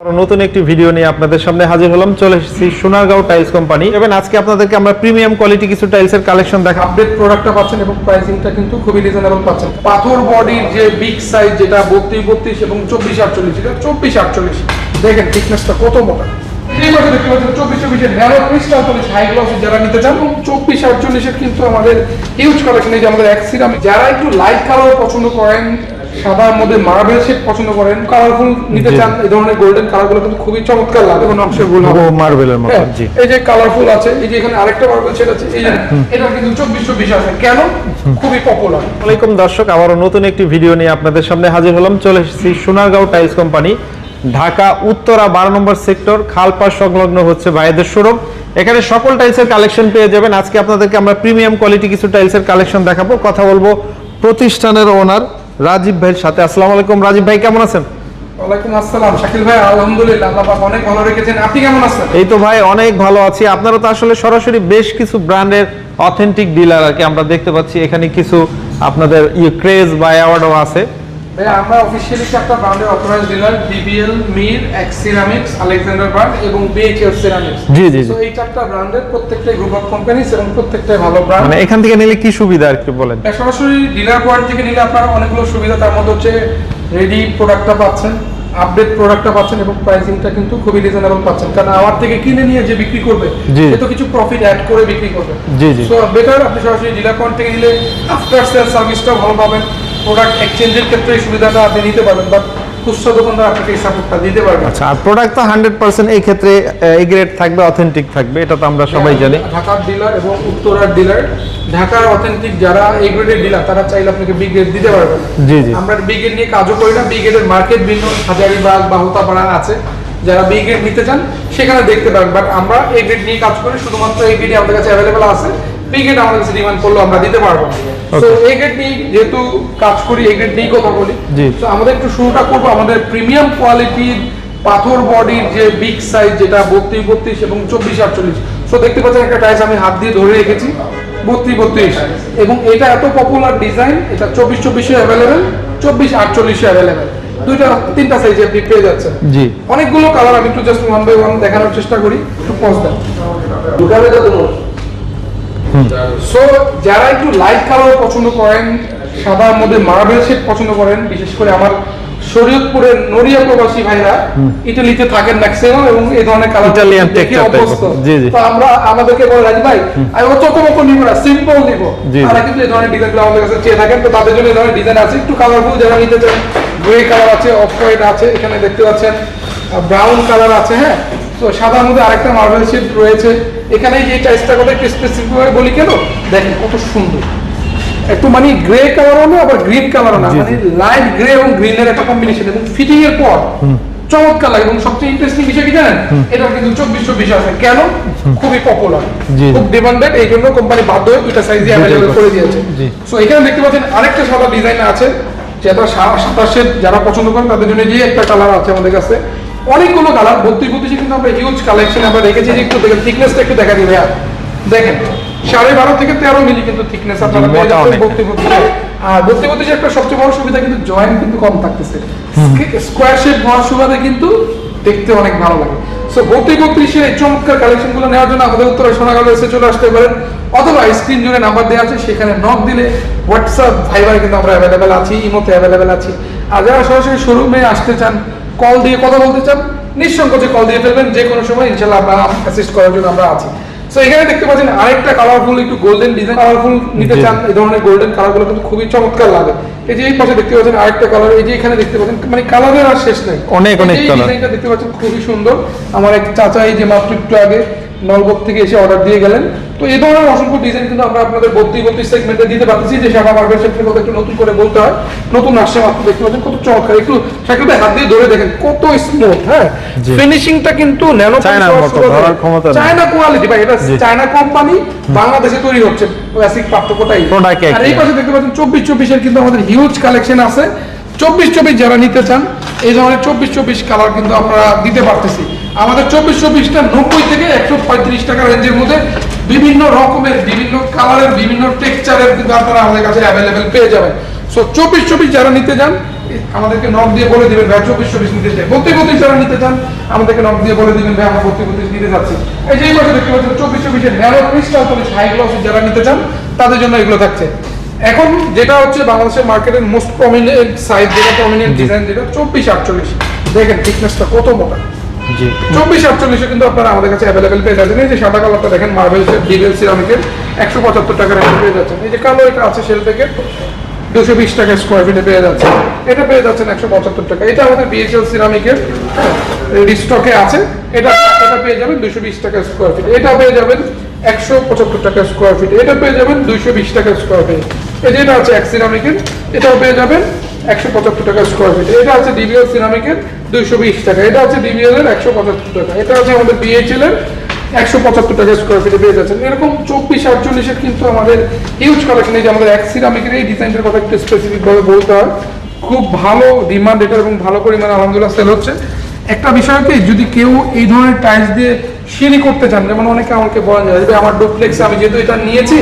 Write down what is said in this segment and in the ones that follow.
নতুন একটি ভিডিও নিয়ে আপনাদের সামনে হাজির হলাম। চলে এসেছি সোনারগাঁও টাইলস কোম্পানি এবং আজকে আপনাদেরকে আমরা প্রিমিয়াম কোয়ালিটি কিছু টাইলসের কালেকশন দেখাবো। আপডেট প্রোডাক্টটা পাচ্ছেন এবং প্রাইসিংটা কিন্তু খুবই রিজনেবল পাচ্ছেন। পাথর বডির যে বিগ সাইজ যেটা 32 এবং 24-48, এটা 24-48 দেখেন থিকনেসটা কত মোটা। এই পাশে দেখতে পাচ্ছেন 24-24 এর narrow crystal polish high glossy যারা নিতে চান, এবং 24-48 এর কিন্তু আমাদের হিউজ কালেকশন। এই যে আমাদের এক্সিরামিক যারা একটু লাইট কালার পছন্দ করেন, সাদার মধ্যে মার্বেল শেড পছন্দ করেন, কালারফুল নিতে চান, এই ধরনের গোল্ডেন কালারগুলো কিন্তু খুবই চমৎকার লাগে এবং নকশাগুলো মার্বেলের মতো। জি, এই যে কালারফুল আছে, এই যে এখানে আরেকটা মার্বেল শেড আছে, এই যে এটা কিন্তু 24-24 আছে। কেন? খুবই পপুলার। আসসালামু আলাইকুম দর্শক, আবারও নতুন একটি ভিডিও নিয়ে আপনাদের সামনে হাজির হলাম। চলে এসেছি সোনারগাঁও টাইলস কোম্পানি, ঢাকা উত্তরা 12 নম্বর সেক্টর, খালপাড় সংলগ্ন হচ্ছে ভাইদের শোরুম। এখানে সকল টাইলসের কালেকশন পেয়ে যাবেন। আজকে আপনাদেরকে আমরা প্রিমিয়াম কোয়ালিটি কিছু টাইলসের কালেকশন দেখাবো। কথা বলবো প্রতিষ্ঠানের ওনার রাজীব ভাইয়ের সাথে। আসসালামু আলাইকুম রাজীব ভাই, কেমন আছেন? ওয়ালাইকুম আসসালাম শাকিল ভাই, আলহামদুলিল্লাহ আল্লাহ পাক অনেক ভালো রেখেছেন। আপনি কেমন আছেন? এই তো ভাই অনেক ভালো আছি। আপনারা তো আসলে সরাসরি বেশ কিছু ব্র্যান্ডের অথেন্টিক ডিলার আর কি আমরা দেখতে পাচ্ছি। এখানে কিছু আপনাদের ক্রেজ বা অ্যাওয়ার্ডও আছে। ভাই আমরা অফিশিয়ালি একটা ব্র্যান্ডের অথরাইজড ডিলার, বিবিএল, মির, এক্স সিরামিক্স, আলেকজান্ডার বার্গ এবং বিএইচএল সিরামিক্স। জি জি জি। তো এই চারটা ব্র্যান্ডের প্রত্যেকটাই গ্রুপ অফ কোম্পানিজ এবং প্রত্যেকটাই ভালো ব্র্যান্ড। মানে এখান থেকে নিলে কি সুবিধা আর কি বলেন? সরাসরি ডিলার পয়েন্ট থেকে নিলে আপনারা অনেকগুলো সুবিধা, তার মধ্যে হচ্ছে রেডি প্রোডাক্টটা পাচ্ছেন, আপডেট প্রোডাক্টটা পাচ্ছেন এবং প্রাইসিংটা কিন্তু খুবই রিজনেবল পাচ্ছেন। কারণ আমার থেকে কিনে নিয়ে যে বিক্রি করবে সে তো কিছু প্রফিট অ্যাড করে বিক্রি করবে। জি জি। সো বেটার আপনি সরাসরি ডিলার পয়েন্ট থেকে নিলে আফটার সেল সার্ভিসটাও ভালো পাবেন, প্রোডাক্ট এক্সচেঞ্জের ক্ষেত্রে এই সুবিধাটা আপনি নিতে পারবেন, বাট খুচরা দোকানদার আপনাকে এই সাপোর্টটা দিতে পারবে। আচ্ছা, আর প্রোডাক্ট তো 100% এই ক্ষেত্রে এ গ্রেড থাকবে, অথেন্টিক থাকবে, এটা তো আমরা সবাই জানি। ঢাকার ডিলার এবং উত্তরার ডিলার, ঢাকার অথেন্টিক যারা এই গ্রেডের ডিলার তারা চাইলে আপনাকে বি গ্রেড দিতে পারবে। জি জি। আমরা বি গ্রেড নিয়ে কাজও করি না। বি গ্রেডের মার্কেট ভিন্ন, হাজারীবাগ বা হোতাপাড়া আছে, যারা বি গ্রেড নিতে চান সেখানে দেখতে পারেন। বাট আমরা এই গ্রেড নিয়ে কাজ করি, শুধুমাত্র এই গ্রেডই আমাদের কাছে অ্যাভেলেবল আছে। বি গ্রেড আমাদের কাছে ডিমান্ড করলেও আমরা দিতে পারবো। তো এই গ্রেড নিয়ে যেহেতু কাজ করি, এই গ্রেড নিয়ে কথা বলি। তো আমাদের একটু শুরুটা করবো আমাদের প্রিমিয়াম কোয়ালিটির পাথর বডির যে বিগ সাইজ যেটা 32 এবং 24-48। সো দেখতে পাচ্ছেন একটা টাইলস আমি হাত দিয়ে ধরে রেখেছি 32 এবং এটা এত পপুলার ডিজাইন, এটা 24-24 অ্যাভেলেবেল, 24-48 অ্যাভেলেবেল, তিনটা সাইজে আপনি পেয়ে যাচ্ছেন। জি। অনেকগুলো কালার, আমি একটু জাস্ট ওয়ান বাই ওয়ান দেখানোর চেষ্টা করি। একটু পজ দেন। সো যারা একটু লাইট কালার পছন্দ করেন, সাদার মধ্যে মার্বেল শেড পছন্দ করেন, বিশেষ করে আমার শরীয়তপুরের নড়িয়া প্রবাসী ভাইরা ইতালিতে থাকেন ম্যাক্সিমাম এবং এই ধরনের কালার ইতালিয়ান টেক্সচার অভ্যস্ত। জি জি। তো আমাদেরকে বলে রাজি ভাই আমি চকমকো নিব না, সিম্পল নিব। তারা কিন্তু এই ধরনের ডিজাইনগুলো আমাদের কাছে চেয়ে থাকেন। তো তাদের জন্য এই ধরনের ডিজাইন আছে। একটু কালারফুল যারা নিতে চান, গ্রে কালার আছে, অফ হোয়াইট আছে, এখানে দেখতে পাচ্ছেন ব্রাউন কালার আছে। হ্যাঁ, তো সাদার মধ্যে আরেকটা মার্বেল শেড রয়েছে। এখানে যে টাইলসটার কথা একটু স্পেসিফিকভাবে বলি কেন, দেখেন কত সুন্দর, একটু মানে গ্রে কালারও না আবার গ্রিন কালারও না, মানে লাইট গ্রে এবং গ্রিনের একটা কম্বিনেশন এবং ফিটিং এর পর চমৎকার লাগে। এবং সবচেয়ে ইন্টারেস্টিং বিষয় কি জানেন, এটা কিন্তু 24-24 আছে। কেন? খুবই পপুলার, খুব ডিমান্ডেড, এই জন্য কোম্পানি বাধ্য হয়ে দুইটা সাইজে অ্যাভেলেবল করে দিয়েছে। সো এখানে দেখতে পাচ্ছেন আরেকটা সাদা ডিজাইন আছে, যেটা 27 যারা পছন্দ করেন তাদের জন্য যে একটা কালার আছে আমাদের কাছে। অনেকগুলো কালার 32 কিন্তু আমরা হিউজ কালেকশন আমরা রেখেছি। যে একটু দেখেন থিকনেসটা একটু দেখা দিবে, দেখেন 12.5 থেকে 13 মিলি কিন্তু থিকনেস আপনারা পেয়ে যাচ্ছেন 32। আর 32 একটা সবচেয়ে বড় সুবিধা কিন্তু জয়েন্ট কিন্তু কম থাকতেছে, স্কোয়ার শেপ হওয়ার সুবাদে কিন্তু দেখতে অনেক ভালো লাগে। সো 32 এর এই চমৎকার কালেকশনগুলো নেওয়ার জন্য আমাদের উত্তরা সোনাগাঁও এসে চলে আসতে পারেন, অথবা স্ক্রিন জুড়ে নাম্বার দেওয়া আছে, সেখানে নক দিলে হোয়াটসঅ্যাপ ভাইবারে কিন্তু আমরা অ্যাভেলেবেল আছি, ইমোতে অ্যাভেলেবেল আছি। আর যারা সরাসরি শোরুমে আসতে চান, কল দিয়ে কথা বলতে চান, নিঃসংকোচে কল দিয়ে ফেলবেন, যে কোনো সময় ইনশাআল্লাহ আমরা অ্যাসিস্ট করার জন্য আমরা আছি। সো এখানে দেখতে পাচ্ছেন আরেকটা কালারফুল, একটু গোল্ডেন ডিজাইন, কালারফুল নিতে চান, এই ধরনের গোল্ডেন কালারগুলো কিন্তু খুবই চমৎকার লাগে। এই যে এই পাশে দেখতে পাচ্ছেন আরেকটা কালার, এই যে এখানে দেখতে পাচ্ছেন, মানে কালারের আর শেষ নেই, অনেক অনেক কালার। ডিজাইনটা দেখতে পাচ্ছেন খুবই সুন্দর। আমার এক চাচা এই যে মাত্র একটু আগে নলবক থেকে এসে অর্ডার দিয়ে গেলেন। তো এই ধরনের অসংখ্য ডিজাইন কিন্তু আমরা আপনাদের 32 সেগমেন্টে দিতে পারতেছি। যে সাদা মার্বেল শেডের কথা একটু নতুন করে বলতে হয়, নতুন আসছে মাত্র, দেখতে পাচ্ছেন কত চমৎকার। একটু সাইকেলটা হাত দিয়ে ধরে দেখেন কত স্মুথ। হ্যাঁ, ফিনিশিংটা কিন্তু ন্যানো চায়না কোয়ালিটি ভাই, এটা চায়না কোম্পানি, বাংলাদেশে তৈরি হচ্ছে, বেসিক পার্থক্যটাই। আর এই পাশে দেখতে পাচ্ছেন 24-24 এর কিন্তু আমাদের হিউজ কালেকশন আছে। 24-24 যারা নিতে চান, এই ধরনের 24-24 কালার কিন্তু আমরা দিতে পারতেছি। আমাদের 24-24টা 90 থেকে 135 টাকা রেঞ্জের মধ্যে বিভিন্ন রকমের, বিভিন্ন কালারের, বিভিন্ন টেক্সচারের কিন্তু আপনারা আমাদের কাছে অ্যাভেলেবেল পেয়ে যাবেন। সো 24 যারা নিতে যান আমাদেরকে নক দিয়ে বলে দিবেন ভাই 24 নিতে চাই, 32 যারা নিতে চান আমাদেরকে নক দিয়ে বলে দিবেন ভাই আমরা 32 নিতে যাচ্ছি। এই যে এই পাশে দেখতে পাচ্ছেন 24 এর nano crystal polish high gloss যারা নিতে চান তাদের জন্য এগুলো থাকছে। এখন যেটা হচ্ছে বাংলাদেশের মার্কেটের মোস্ট প্রমিনেন্ট সাইজ, যেটা প্রমিনেন্ট ডিজাইন, যেটা 24-48 দেখেন থিকনেসটা কত মোটা। জি 24-48 কিন্তু আপনারা আমাদের কাছে অ্যাভেলেবেল পেয়ে যাচ্ছেন। এই যে সাদা কালারটা দেখেন মার্বেল ডিবেল সিরামিকের 175 টাকার পেয়ে যাচ্ছেন। এই যে কালো এটা আছে সেল থেকে 220 টাকা স্কোয়ার ফিটে পেয়ে যাচ্ছে, এটা পেয়ে যাচ্ছেন 175 টাকা। এটা আমাদের বিএচএল সিরামিকের স্টকে আছে, এটা পেয়ে যাবেন 220 টাকা স্কোয়ার ফিট, এটা পেয়ে যাবেন 175 টাকা স্কোয়ার ফিট, এটা পেয়ে যাবেন 220 টাকা স্কোয়ার ফিট। এই যেটা আছে এক সিরামিকের, এটাও পেয়ে যাবেন 175 টাকা স্কোয়ার ফিট। এটা আছে ডিবিএল সিরামিকের 220 টাকা, এটা আছে ডিবিএল এর 175 টাকা, এটা আছে আমাদের বিএচএল এর 175 টাকা স্কোয়ার ফিটে পেয়ে যাচ্ছেন। এরকম 24-48 কিন্তু আমাদের হিউজ কালেকশন। এই যে আমাদের এক সিরামিকের এই ডিজাইনটার কথা একটু স্পেসিফিক ভাবে বলতে হয়, খুব ভালো ডিমান্ড এটা এবং ভালো পরিমাণে আলহামদুলিল্লাহ সেল হচ্ছে। একটা বিষয় কি, যদি কেউ এই ধরনের টাইলস দিয়ে সিঁড়ি করতে চান, যেমন অনেকে আমাকে বলা যায় যে আমার ডুপ্লেক্সে আমি যেহেতু এটা নিয়েছি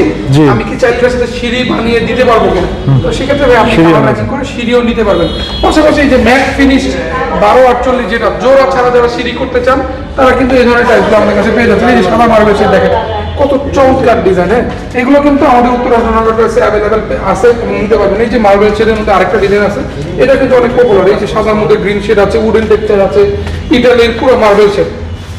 আমি কি চাইলে এটার সাথে সিঁড়ি বানিয়ে দিতে পারবো কিনা, তো সেক্ষেত্রে ভাই আপনি ম্যাচিং করে সিঁড়িও নিতে পারবেন। পাশাপাশি এই যে ম্যাট ফিনিশ 12-48 যেটা জোড়া ছাড়া যারা সিঁড়ি করতে চান তারা কিন্তু এই ধরনের টাইলসগুলো আমাদের কাছে পেয়ে যাচ্ছেন। এই যে সাদা মার্বেল সেট দেখেন কত চমৎকার ডিজাইন, হ্যাঁ এগুলো কিন্তু আমাদের উত্তর কাছে অ্যাভেলেবেল আছে, নিতে পারবেন। এই যে মার্বেল শেডের মধ্যে আরেকটা ডিজাইন আছে, এটা কিন্তু অনেক পপুলার। এই যে সাদার মধ্যে গ্রিন শেড আছে, উডেন টেক্সচার আছে, ইটালির পুরো মার্বেল শেড,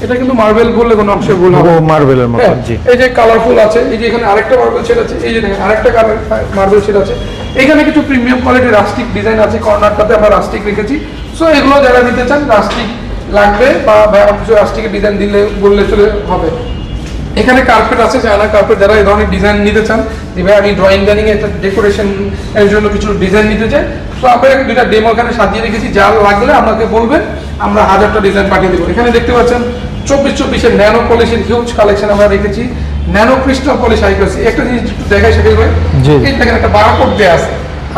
এটা কিন্তু মার্বেল বললে কোনো অংশে ভুল হবে না, মার্বেলের মতো। জি এই যে কালারফুল আছে, এই যে এখানে আরেকটা মার্বেল শেড আছে, এই যে দেখেন আরেকটা মার্বেল শেড আছে। এখানে কিছু প্রিমিয়াম কোয়ালিটির রাস্টিক ডিজাইন আছে, কর্নারটাতে আমরা রাস্টিক রেখেছি। সো এগুলো যারা নিতে চান রাস্টিক লাগবে বা কিছু রাস্টিকের ডিজাইন দিলে বললে চলে হবে। এখানে কার্পেট আছে, চায়না কার্পেট, যারা এই ধরনের ডিজাইন নিতে চান যে ভাই আমি ড্রয়িং ডাইনিং এ একটা ডেকোরেশন এর জন্য কিছু ডিজাইন নিতে চাই, তো আপনাকে দুইটা ডেমো এখানে সাজিয়ে রেখেছি, যা লাগলে আমাকে বলবেন, আমরা 1000টা ডিজাইন পাঠিয়ে দেবো। এখানে দেখতে পাচ্ছেন 24 এর ন্যানো পলিশের হিউজ কালেকশন আমরা রেখেছি, nano crystal polish high class. একটা জিনিস একটু দেখাই শাকিল ভাই, এই দেখেন একটা বারকোড দেয়া আছে,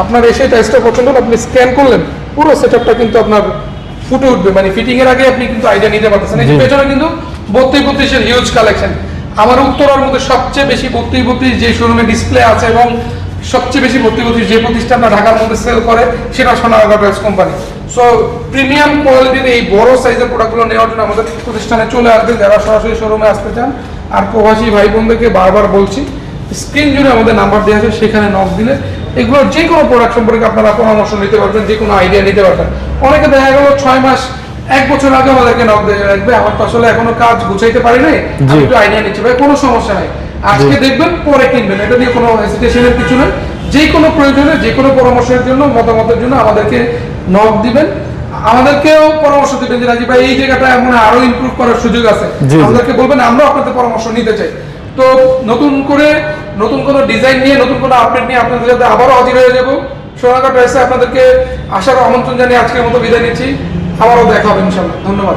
আপনার এসে টাইসটা পছন্দ হলো আপনি স্ক্যান করলেন, পুরো সেটআপটা কিন্তু আপনার ফুটে উঠবে, মানে ফিটিং এর আগে আপনি কিন্তু আইডিয়া নিতে পারতেছেন। এই পেছনে কিন্তু 32 এর হিউজ কালেকশন। আমার উত্তরার মধ্যে সবচেয়ে বেশি 32 যে শোরুমে ডিসপ্লে আছে এবং সবচেয়ে বেশি 32 যে প্রতিষ্ঠানটা ঢাকার মধ্যে সেল করে সেটা Sonargaon tiles company. So premium কোয়ালিটির এই বড় সাইজের প্রোডাক্টগুলো নেওয়ার জন্য আমাদের প্রতিষ্ঠানে চলে আসবে যারা সরাসরি শোরুমে আসতে চান। আর প্রবাসী ভাই বোনদেরকে বারবার বলছি, স্ক্রিন জুড়ে আমাদের নাম্বার দেওয়া আছে, সেখানে নক দিলে এগুলোর যে কোনো প্রোডাক্ট সম্পর্কে আপনারা পরামর্শ নিতে পারবেন, যে কোনো আইডিয়া নিতে পারবেন। অনেকে দেখা গেল 6 মাস 1 বছর আগে আমাদেরকে নক দিয়ে রাখবে, আমার তো আসলে এখনো কাজ গুছাইতে পারি নাই, আমি একটু আইডিয়া নিচ্ছি, ভাই কোনো সমস্যা নাই, আজকে দেখবেন পরে কিনবেন, এটা নিয়ে কোনো হেজিটেশনের কিছু নেই। যে কোনো প্রয়োজনে যে কোনো পরামর্শের জন্য মতামতের জন্য আমাদেরকে নক দিবেন, আমাদেরকেও পরামর্শ দিবেন যে রাজীব ভাই এই জায়গাটা মনে হয় আরো ইমপ্রুভ করার সুযোগ আছে, আমাদেরকে বলবেন, আমরাও আপনাদের পরামর্শ নিতে চাই। তো নতুন কোনো ডিজাইন নিয়ে নতুন কোনো আপডেট নিয়ে আপনাদের সাথে আবারও হাজির হয়ে যাবো। সোনারগাঁও টাইলসে আপনাদেরকে আসার আমন্ত্রণ জানিয়ে আজকের মতো বিদায় নিচ্ছি, আবারও দেখা হবে ইনশাআল্লাহ। ধন্যবাদ।